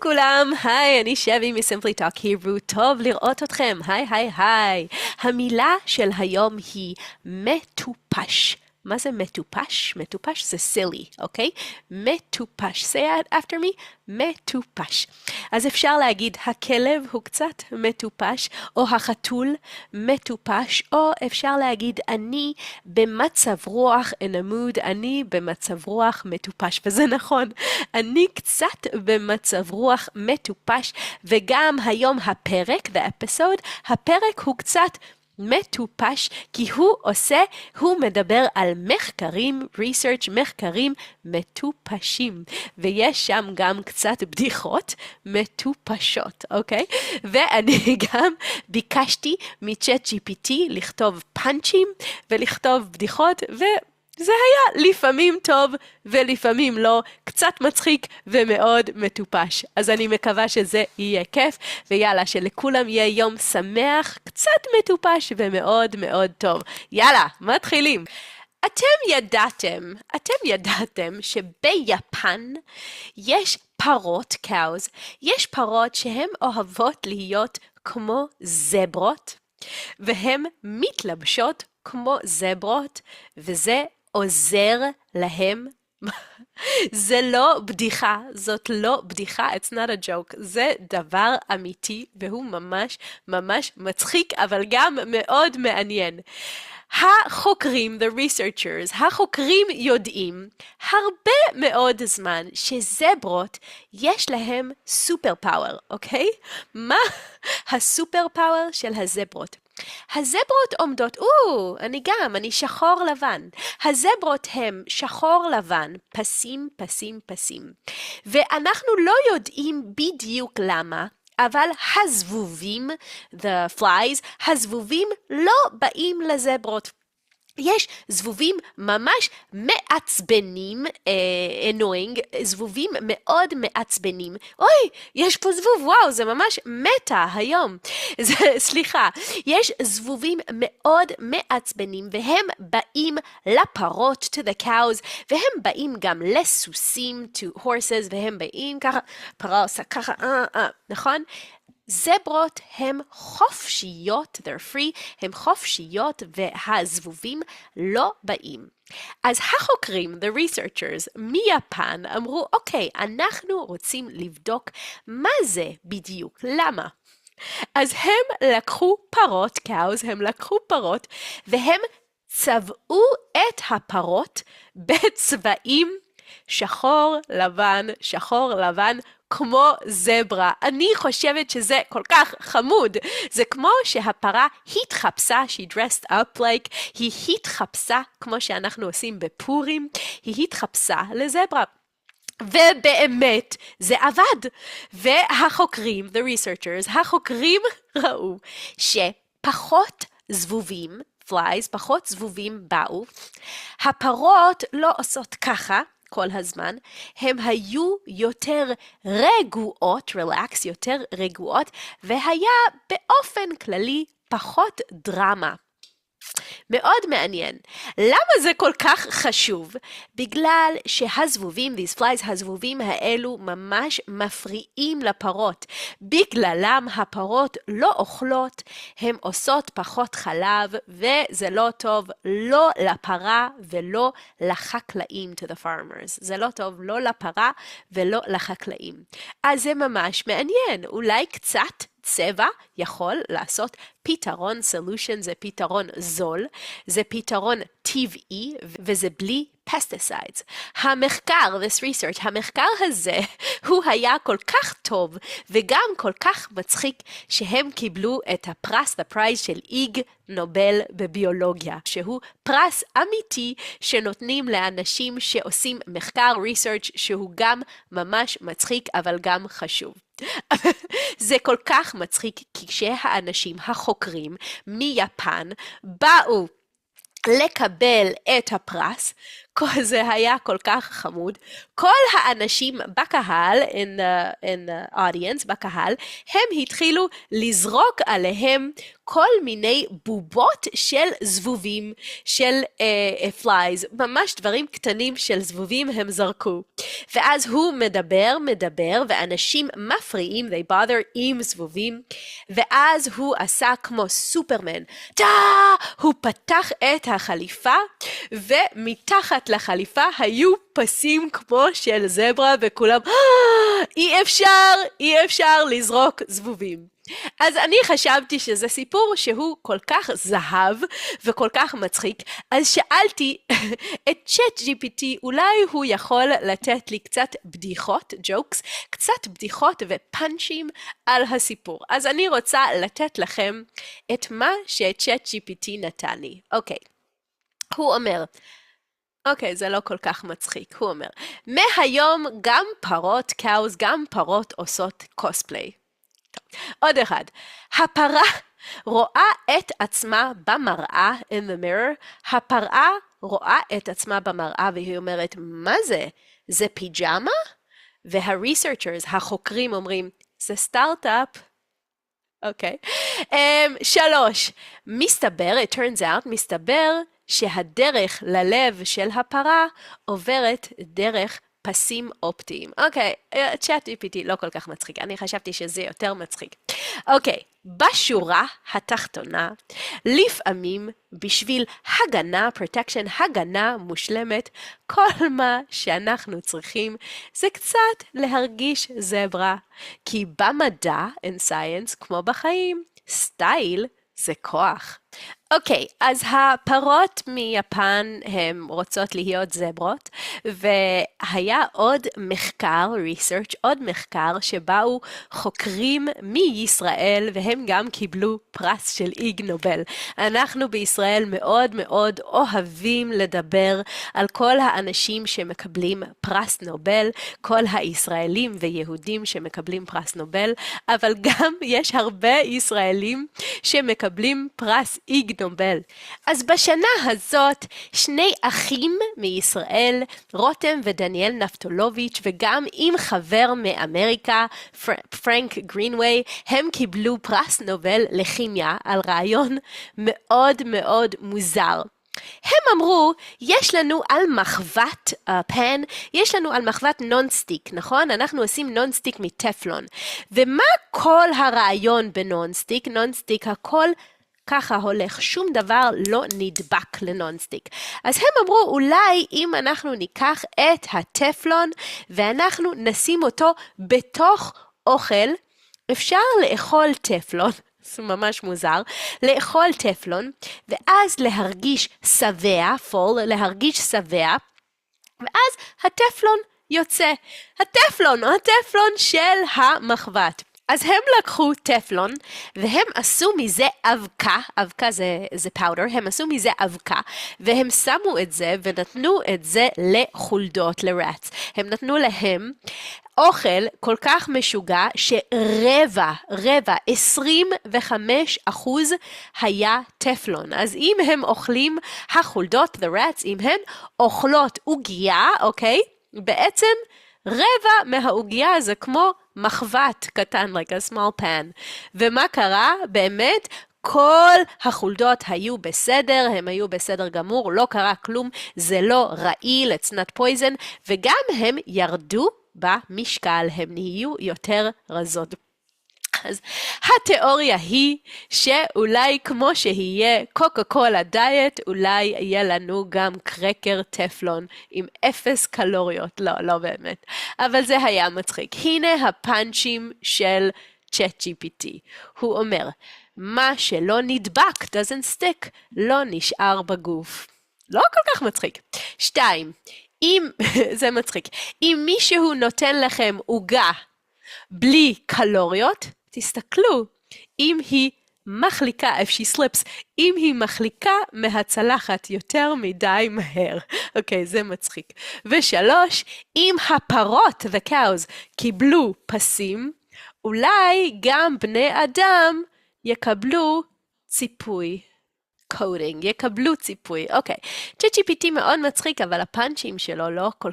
כולם, היי, אני שבי מ-Simply Talk Hebrew, טוב לראות אתכם, היי. המילה של היום היא מטופש. מה זה מטופש? מטופש זה silly, אוקיי? מטופש. Say it after me. מטופש. אז אפשר להגיד, הכלב הוא קצת מטופש, או החתול מטופש, או אפשר להגיד, אני במצב רוח נמוד, אני במצב רוח מטופש. וזה נכון, אני קצת במצב רוח מטופש, וגם היום הפרק, הפרק הוא קצת מטופש, כי הוא מדבר על מחקרים, מחקרים מטופשים, ויש שם גם קצת בדיחות מטופשות, אוקיי? ואני גם ביקשתי מצ'אט GPT לכתוב פאנצ'ים ולכתוב בדיחות, זה היה לפעמים טוב ולפעמים לא, קצת מצחיק ומאוד מטופש. אז אני מקווה שזה יהיה כיף, ויאללה, שלכולם יהיה יום שמח, קצת מטופש ומאוד מאוד טוב. יאללה, מתחילים. אתם ידעתם שביפן יש פרות, cows, יש פרות שהן אוהבות להיות כמו זברות, והן מתלבשות כמו זברות, וזה עוזר להם. זה לא בדיחה, זאת לא בדיחה, it's not a joke, זה דבר אמיתי, והוא ממש ממש מצחיק, אבל גם מאוד מעניין. החוקרים, the researchers, החוקרים יודעים הרבה מאוד זמן שזברות יש להם סופר פאוור, אוקיי? מה הסופר פאוור של הזברות? הזברות עומדות, אני שחור לבן. הזברות הם שחור לבן, פסים. ואנחנו לא יודעים בדיוק למה, אבל הזבובים, the flies, הזבובים לא באים לזברות. יש זבובים ממש מעצבנים, annoying, זבובים מאוד מעצבנים. אוי, יש פה זבוב, וואו, זה ממש מתה היום. סליחה, יש זבובים מאוד מעצבנים, והם באים לפרות, to the cows, והם באים גם לסוסים, to horses, והם באים ככה, פרה עושה ככה, נכון? זברות הם חופשיות, they're free, הם חופשיות והזבובים לא באים. אז החוקרים, the researchers, מיפן אמרו, אוקיי, אנחנו רוצים לבדוק מה זה בדיוק, למה? אז הם לקחו פרות, cows, הם לקחו פרות, והם צבעו את הפרות בצבעים שחור לבן, כמו זברה. אני חושבת שזה כל כך חמוד. זה כמו שהפרה התחפשה, she dressed up like, היא התחפשה, כמו שאנחנו עושים בפורים, היא התחפשה לזברה. ובאמת זה עבד. והחוקרים, the researchers, החוקרים ראו שפחות זבובים, flies, פחות זבובים באו, הפרות לא עושות ככה, כל הזמן, הם היו יותר רגועות, יותר רגועות, והיה באופן כללי פחות דרמה. מאוד מעניין. למה זה כל כך חשוב? בגלל שהזבובים, these flies, הזבובים האלו ממש מפריעים לפרות. בגללם הפרות לא אוכלות, הן עושות פחות חלב, וזה לא טוב לא לפרה ולא לחקלאים, to the farmers. זה לא טוב לא לפרה ולא לחקלאים. אז זה ממש מעניין. אולי קצת צבע יכול לעשות פתרון, solution זה פתרון זול, זה פתרון טבעי, וזה בלי pesticides. המחקר, this research, המחקר הזה, הוא היה כל כך טוב, וגם כל כך מצחיק, שהם קיבלו את הפרס, the prize של איג נובל בביולוגיה, שהוא פרס אמיתי שנותנים לאנשים שעושים מחקר, research, שהוא גם ממש מצחיק, אבל גם חשוב. זה כל כך מצחיק, כי כשהאנשים החוקרים מיפן באו לקבל את הפרס, זה היה כל כך חמוד. כל האנשים בקהל, in the audience, בקהל, הם התחילו לזרוק עליהם כל מיני בובות של זבובים, של flies, ממש דברים קטנים של זבובים הם זרקו. ואז הוא מדבר, ואנשים מפריעים, they bother עם זבובים, ואז הוא עשה כמו סופרמן. הוא פתח את החליפה, ומתחת לחליפה היו פסים כמו של זברה, וכולם, אי אפשר לזרוק זבובים. אז אני חשבתי שזה סיפור שהוא כל כך זהב וכל כך מצחיק, אז שאלתי את צ'אט GPT, אולי הוא יכול לתת לי קצת בדיחות, jokes, קצת בדיחות ופאנצ'ים על הסיפור. אז אני רוצה לתת לכם את מה שצ'אט GPT נתן לי. אוקיי, הוא אומר, אוקיי, זה לא כל כך מצחיק, הוא אומר, מהיום גם פרות, cows, גם פרות עושות קוספליי. עוד אחד, הפרה רואה את עצמה במראה, in the mirror, הפרה רואה את עצמה במראה והיא אומרת, מה זה? זה פיג'מה? והריסרצ'רס, החוקרים אומרים, זה סטארט-אפ. אוקיי. 3, מסתבר, it turns out, מסתבר שהדרך ללב של הפרה עוברת דרך פסים אופטיים. אוקיי, צ'אט GPT לא כל כך מצחיק, אני חשבתי שזה יותר מצחיק. אוקיי, בשורה התחתונה, לפעמים בשביל הגנה, protection, הגנה מושלמת, כל מה שאנחנו צריכים זה קצת להרגיש זברה, כי במדע, in science, כמו בחיים, סטייל זה כוח. אוקיי, אז הפרות מיפן הן רוצות להיות זברות, והיה עוד מחקר, research, עוד מחקר שבאו חוקרים מישראל, והם גם קיבלו פרס של איג נובל. אנחנו בישראל מאוד מאוד אוהבים לדבר על כל האנשים שמקבלים פרס נובל, כל הישראלים ויהודים שמקבלים פרס נובל, אבל גם יש הרבה ישראלים שמקבלים פרס איג נובל. אז בשנה הזאת, 2 אחים מישראל, רותם ודניאל נפטולוביץ' וגם עם חבר מאמריקה, פרנק גרינווי, הם קיבלו פרס נובל לכימיה על רעיון מאוד מאוד מוזר. הם אמרו, יש לנו על מחבת פן, יש לנו על מחבת נונסטיק, נכון? אנחנו עושים נונסטיק מטפלון. ומה כל הרעיון בנונסטיק? נונסטיק הכל ככה הולך, שום דבר לא נדבק לנונסטיק. אז הם אמרו, אולי אם אנחנו ניקח את הטפלון ואנחנו נשים אותו בתוך אוכל, אפשר לאכול טפלון, זה ממש מוזר, לאכול טפלון, ואז להרגיש שבע, להרגיש שבע, ואז הטפלון יוצא. הטפלון של המחבת. אז הם לקחו טפלון, והם עשו מזה אבקה, אבקה זה פאודר, הם עשו מזה אבקה, והם שמו את זה ונתנו את זה לחולדות, לרץ. הם נתנו להם אוכל כל כך משוגע שרבע, 25% היה טפלון. אז אם הם אוכלים החולדות, the rats, אם הן אוכלות עוגיה, אוקיי? בעצם רבע מהעוגיה זה כמו מחבת קטן, like a small pan. ומה קרה? באמת, כל החולדות היו בסדר, הם היו בסדר גמור, לא קרה כלום, זה לא רעיל, it's not poison, וגם הם ירדו במשקל, הם נהיו יותר רזות. אז התיאוריה היא שאולי כמו שיהיה קוקה קולה דיאט, אולי יהיה לנו גם קרקר טפלון עם 0 קלוריות. לא באמת. אבל זה היה מצחיק. הנה הפאנצ'ים של צ'אט GPT. הוא אומר, מה שלא נדבק, doesn't stick, לא נשאר בגוף. לא כל כך מצחיק. 2, זה מצחיק. אם מישהו נותן לכם עוגה בלי קלוריות, תסתכלו, אם היא מחליקה, if she slips, אם היא מחליקה מהצלחת יותר מדי מהר. אוקיי, זה מצחיק. 3, אם הפרות, the cows, קיבלו פסים, אולי גם בני אדם יקבלו ציפוי. coding, יקבלו ציפוי. אוקיי, ChatGPT מאוד מצחיק, אבל הפאנצ'ים שלו לא כל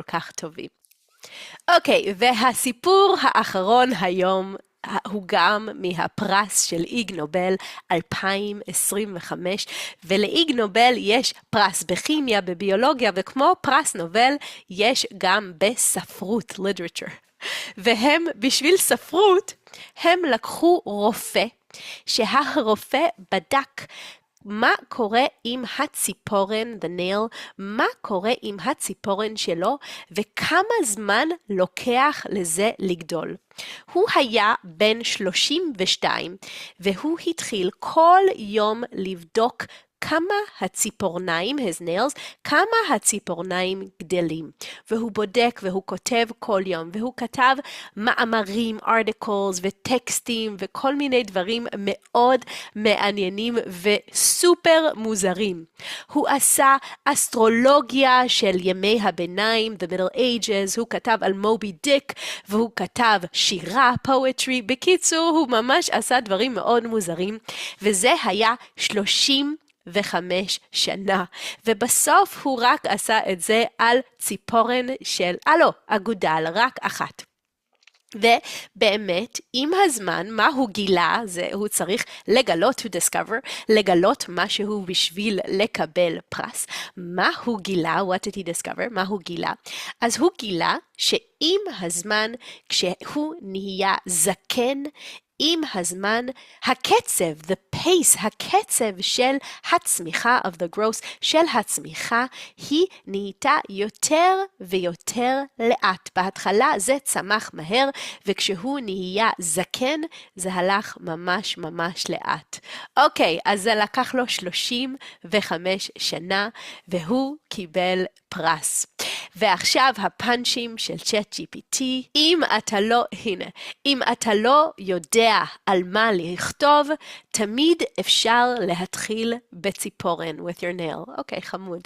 כך טובים. אוקיי, והסיפור האחרון היום הוא גם מהפרס של איג נובל 2025, ולאיג נובל יש פרס בכימיה, בביולוגיה, וכמו פרס נובל יש גם בספרות, literature. והם, בשביל ספרות, הם לקחו רופא, שהרופא בדק מה קורה עם הציפורן, the nail, מה קורה עם הציפורן שלו, וכמה זמן לוקח לזה לגדול. הוא היה בן 32, והוא התחיל כל יום לבדוק כמה הציפורניים, his nails, כמה הציפורניים גדלים. והוא בודק והוא כותב כל יום, והוא כתב מאמרים, articles וטקסטים וכל מיני דברים מאוד מעניינים וסופר מוזרים. הוא עשה אסטרולוגיה של ימי הביניים, the middle ages, הוא כתב על מובי דיק, והוא כתב שירה, poetry. בקיצור, הוא ממש עשה דברים מאוד מוזרים, וזה היה 35 שנה, ובסוף הוא רק עשה את זה על ציפורן של, אגודל, רק אחת. ובאמת, עם הזמן, מה הוא גילה, הוא צריך לגלות, to discover, לגלות משהו בשביל לקבל פרס. מה הוא גילה, what did he discover, מה הוא גילה? אז הוא גילה שעם הזמן, כשהוא נהיה זקן, עם הזמן, הקצב, the pace, הקצב של הצמיחה of the growth, של הצמיחה, היא נהייתה יותר ויותר לאט. בהתחלה זה צמח מהר, וכשהוא נהיה זקן, זה הלך ממש לאט. אוקיי, אז זה לקח לו 35 שנה, והוא קיבל פרס. ועכשיו הפאנצ'ים של ChatGPT, אם אתה לא יודע על מה לכתוב, תמיד אפשר להתחיל בציפורן, with your nail. אוקיי, חמוד.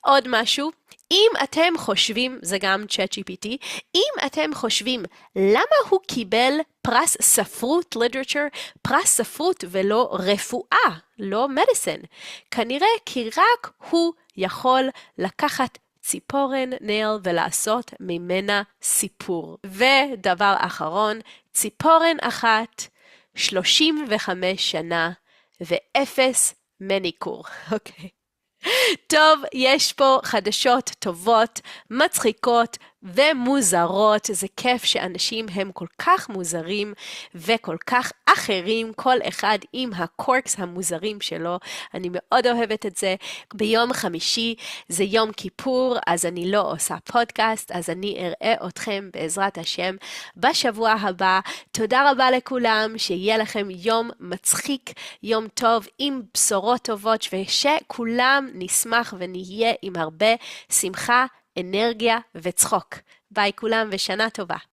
עוד משהו, אם אתם חושבים, זה גם ChatGPT, אם אתם חושבים למה הוא קיבל פרס ספרות, literature, פרס ספרות ולא רפואה, לא medicine, כנראה כי רק הוא יכול לקחת ציפורן, נייל, ולעשות ממנה סיפור. ודבר אחרון, ציפורן אחת, 35 שנה, ואפס מניקור. אוקיי. טוב, יש פה חדשות טובות, מצחיקות ומוזרות. זה כיף שאנשים הם כל כך מוזרים וכל כך אחרים, כל אחד עם הקורקס המוזרים שלו. אני מאוד אוהבת את זה. ביום חמישי זה יום כיפור, אז אני לא עושה פודקאסט, אז אני אראה אתכם בעזרת השם בשבוע הבא. תודה רבה לכולם, שיהיה לכם יום מצחיק, יום טוב עם בשורות טובות, ושכולם נשמח ונהיה עם הרבה שמחה, אנרגיה וצחוק. ביי כולם ושנה טובה.